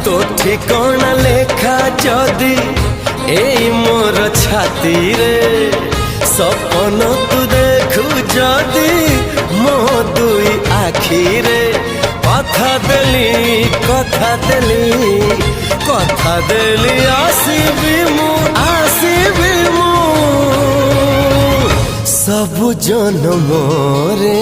तो ठिकाना लेखा जदि एई मोर छाती रे सपन तू देखु जदि मो दुई आखी रे कथा देली आसीबी मु सब जन्म रे।